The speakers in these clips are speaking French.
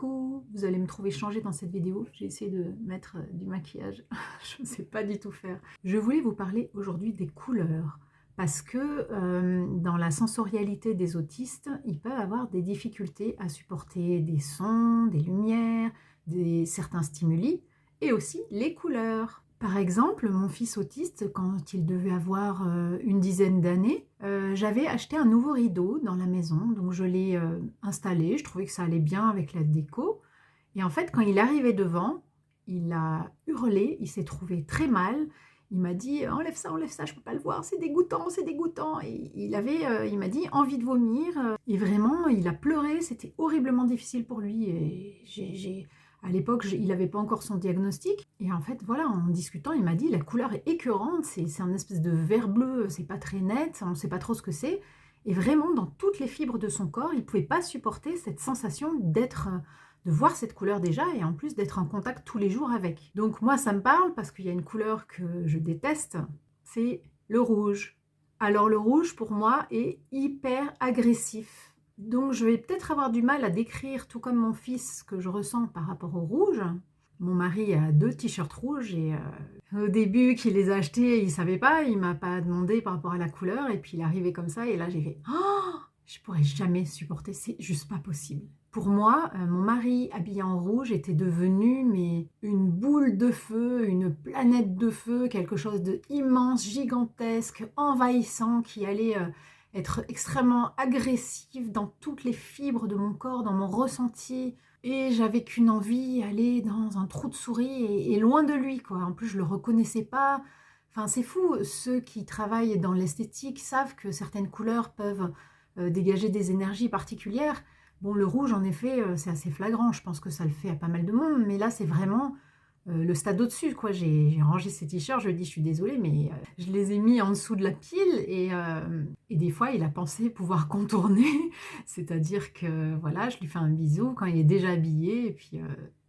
Coucou, vous allez me trouver changée dans cette vidéo. J'ai essayé de mettre du maquillage, je ne sais pas du tout faire. Je voulais vous parler aujourd'hui des couleurs parce que dans la sensorialité des autistes, ils peuvent avoir des difficultés à supporter des sons, des lumières, certains stimuli et aussi les couleurs. Par exemple, mon fils autiste, quand il devait avoir une dizaine d'années, j'avais acheté un nouveau rideau dans la maison, donc je l'ai installé, je trouvais que ça allait bien avec la déco. Et en fait, quand il arrivait devant, il a hurlé, il s'est trouvé très mal. Il m'a dit enlève ça, je peux pas le voir, c'est dégoûtant, c'est dégoûtant. Et il m'a dit envie de vomir. Et vraiment, il a pleuré, c'était horriblement difficile pour lui. Et à l'époque, il n'avait pas encore son diagnostic. Et en fait, voilà, en discutant, il m'a dit la couleur est écœurante, c'est un espèce de vert bleu, c'est pas très net, on ne sait pas trop ce que c'est. Et vraiment, dans toutes les fibres de son corps, il ne pouvait pas supporter cette sensation de voir cette couleur déjà et en plus d'être en contact tous les jours avec. Donc moi, ça me parle parce qu'il y a une couleur que je déteste, c'est le rouge. Alors le rouge, pour moi, est hyper agressif. Donc je vais peut-être avoir du mal à décrire, tout comme mon fils, ce que je ressens par rapport au rouge. Mon mari a 2 t-shirts rouges et au début qu'il les a achetés, il ne savait pas, il ne m'a pas demandé par rapport à la couleur et puis il est arrivé comme ça et là j'ai fait « Oh, je ne pourrais jamais supporter, c'est juste pas possible ». Pour moi, mon mari habillé en rouge était devenu mais une boule de feu, une planète de feu, quelque chose d'immense, gigantesque, envahissant qui allait être extrêmement agressif dans toutes les fibres de mon corps, dans mon ressenti. Et j'avais qu'une envie, aller dans un trou de souris et loin de lui, quoi. En plus, je le reconnaissais pas. Enfin, c'est fou. Ceux qui travaillent dans l'esthétique savent que certaines couleurs peuvent dégager des énergies particulières. Bon, le rouge, en effet, c'est assez flagrant. Je pense que ça le fait à pas mal de monde. Mais là, c'est vraiment le stade au-dessus, quoi. J'ai rangé ces t-shirts, je lui ai dit, je suis désolée, mais je les ai mis en dessous de la pile et des fois, il a pensé pouvoir contourner, c'est-à-dire que, voilà, je lui fais un bisou quand il est déjà habillé et puis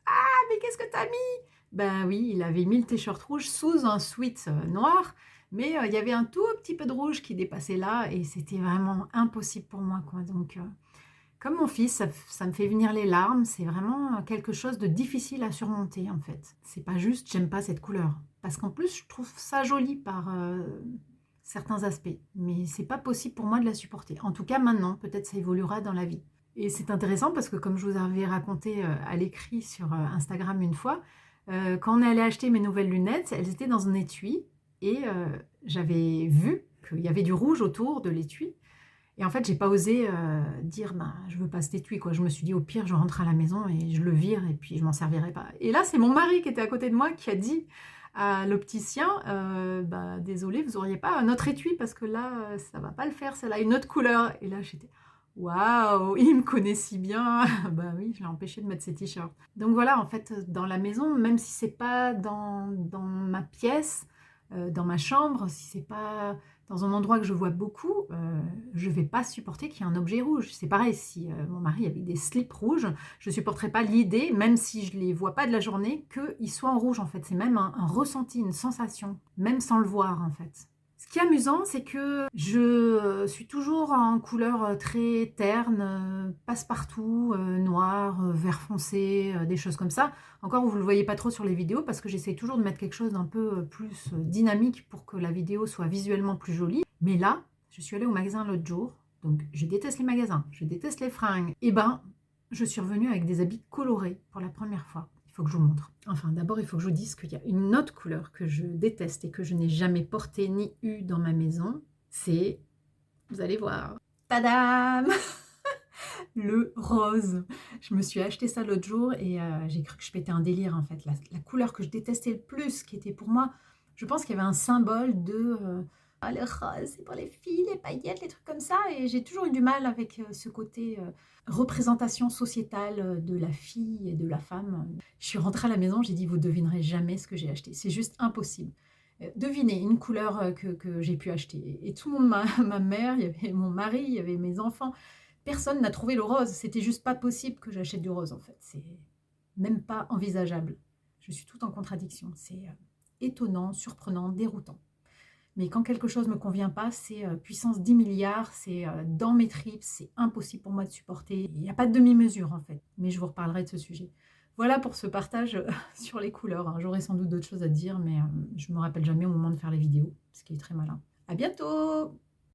«Ah, mais qu'est-ce que t'as mis?» Ben oui, il avait mis le t-shirt rouge sous un sweat noir, mais il y avait un tout petit peu de rouge qui dépassait là et c'était vraiment impossible pour moi, quoi. Donc comme mon fils, ça me fait venir les larmes, c'est vraiment quelque chose de difficile à surmonter en fait. C'est pas juste j'aime pas cette couleur, parce qu'en plus je trouve ça joli par certains aspects, mais c'est pas possible pour moi de la supporter. En tout cas maintenant, peut-être ça évoluera dans la vie. Et c'est intéressant parce que comme je vous avais raconté à l'écrit sur Instagram une fois, quand on est allé acheter mes nouvelles lunettes, elles étaient dans un étui et j'avais vu qu'il y avait du rouge autour de l'étui. Et en fait, j'ai pas osé dire ben, je veux pas cet étui, quoi. Je me suis dit au pire, je rentre à la maison et je le vire et puis je m'en servirai pas. Et là, c'est mon mari qui était à côté de moi qui a dit à l'opticien bah, désolé, vous auriez pas un autre étui parce que là, ça va pas le faire, celle-là a une autre couleur. Et là, j'étais waouh, il me connaît si bien. Bah oui, je l'ai empêché de mettre ses t-shirts. Donc voilà, en fait, dans la maison, même si c'est pas dans ma pièce, dans ma chambre, si c'est pas dans un endroit que je vois beaucoup, je vais pas supporter qu'il y ait un objet rouge. C'est pareil, si mon mari avait des slips rouges, je supporterais pas l'idée, même si je les vois pas de la journée, qu'ils soient en rouge en fait. C'est même un ressenti, une sensation, même sans le voir en fait. Ce qui est amusant, c'est que je suis toujours en couleur très terne, passe-partout, noir, vert foncé, des choses comme ça. Encore, vous ne le voyez pas trop sur les vidéos parce que j'essaie toujours de mettre quelque chose d'un peu plus dynamique pour que la vidéo soit visuellement plus jolie. Mais là, je suis allée au magasin l'autre jour, donc je déteste les magasins, je déteste les fringues. Et ben, je suis revenue avec des habits colorés pour la première fois. Il faut que je vous montre. Enfin, d'abord, il faut que je vous dise qu'il y a une autre couleur que je déteste et que je n'ai jamais portée ni eue dans ma maison. C'est, vous allez voir, tadam, le rose. Je me suis acheté ça l'autre jour et j'ai cru que je pétais un délire en fait. La couleur que je détestais le plus, qui était pour moi, je pense qu'il y avait un symbole de ah, le rose, c'est pour les filles, les paillettes, les trucs comme ça. Et j'ai toujours eu du mal avec ce côté représentation sociétale de la fille et de la femme. Je suis rentrée à la maison, j'ai dit vous devinerez jamais ce que j'ai acheté. C'est juste impossible. Devinez une couleur que j'ai pu acheter. Et tout le monde, ma mère, il y avait mon mari, il y avait mes enfants. Personne n'a trouvé le rose. C'était juste pas possible que j'achète du rose en fait. C'est même pas envisageable. Je suis toute en contradiction. C'est étonnant, surprenant, déroutant. Mais quand quelque chose ne me convient pas, c'est puissance 10 milliards, c'est dans mes tripes, c'est impossible pour moi de supporter. Il n'y a pas de demi-mesure en fait, mais je vous reparlerai de ce sujet. Voilà pour ce partage sur les couleurs, hein. J'aurais sans doute d'autres choses à dire, mais je ne me rappelle jamais au moment de faire les vidéos, ce qui est très malin. À bientôt!